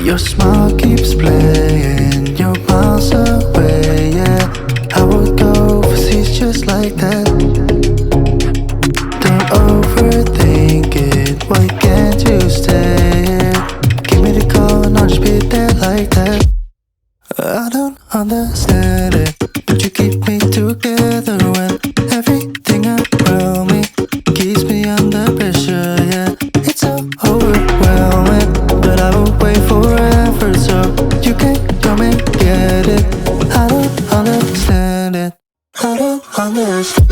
Your smile keeps playing, you're miles away, yeah. I would go overseas just like that. Don't overthink it, why can't you stay here? Give me the call and I'll just be there like that. I don't understand it, but you keep me together when everything around me keeps me under pressure, yeah. It's so overwhelming, but I will wait forever so you can come and get it. I don't understand it, I don't understand.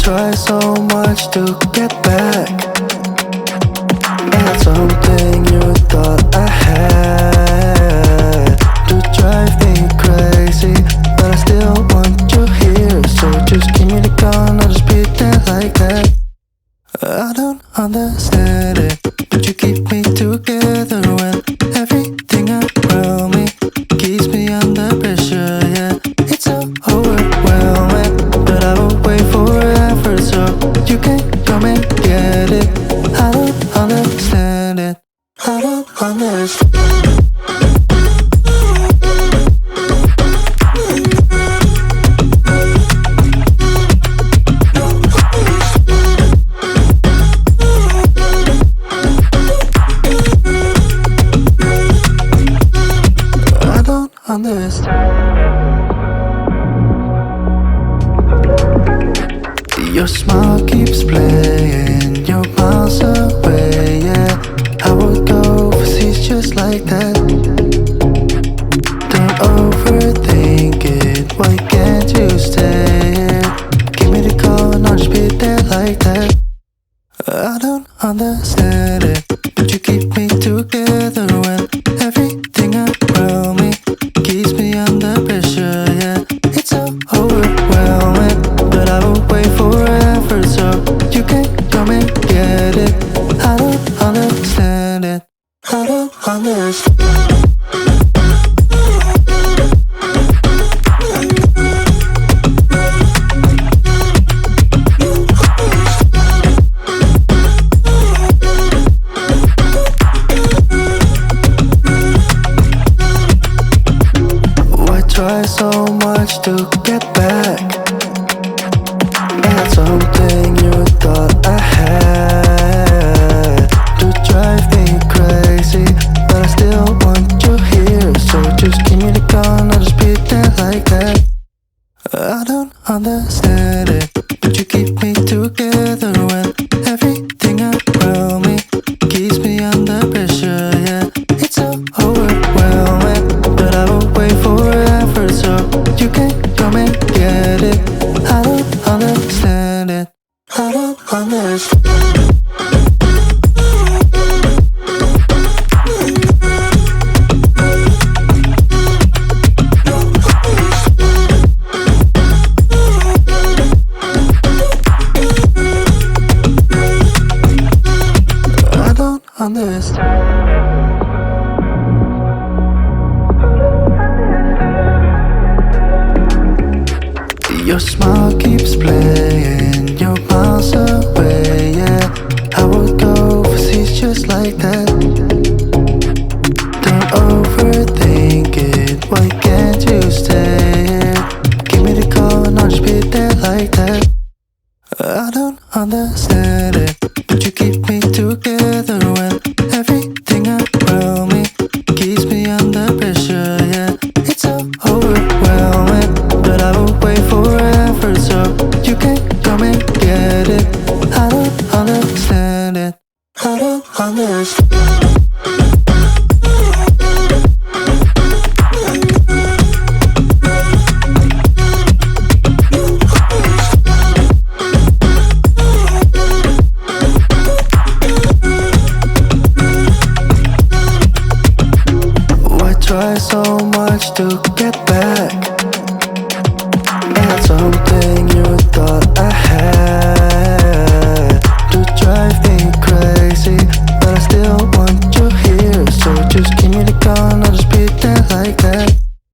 Try so much to get back. That's something you thought I had to drive me crazy, but I still want you here. So just give me the gun, I'll just be there like that. I don't understand it, but you keep me together when everything around me keeps me under pressure, yeah. It's so overwhelming, but I will wait forever so you can come and get it. I don't understand it, I don't understand. I don't understand. Your smile keeps playing, you're miles away, yeah. I would go overseas just like that. Don't overthink it, why can't you stay here? Give me the call and I'll just be there like that. I don't understand it, but you keep me together when everything around me keeps me under pressure, yeah. It's so overwhelming, but I will wait forever so you can come and get it. I don't understand it, I don't understand. Why try so much to get back? That's something you thought I had to drive me crazy, but I still want you here. So just give me the gun, I'll just be there like that. I don't understand it, but you keep me together when everything around me keeps me under pressure, yeah. It's so overwhelming, but I will wait forever so you can come and get it. I don't understand it, I don't understand. I don't understand. Your smile keeps playing, you're miles away, yeah. I would go overseas just like that. Don't overthink it, why can't you stay here? Give me the call and I'll just be there like that. I don't understand it, but you keep me together when everything around me keeps me under pressure, yeah. It's so overwhelming, but I will wait forever so you can come and get it. I don't understand it, I don't understand. Try so much to get back. That's something you thought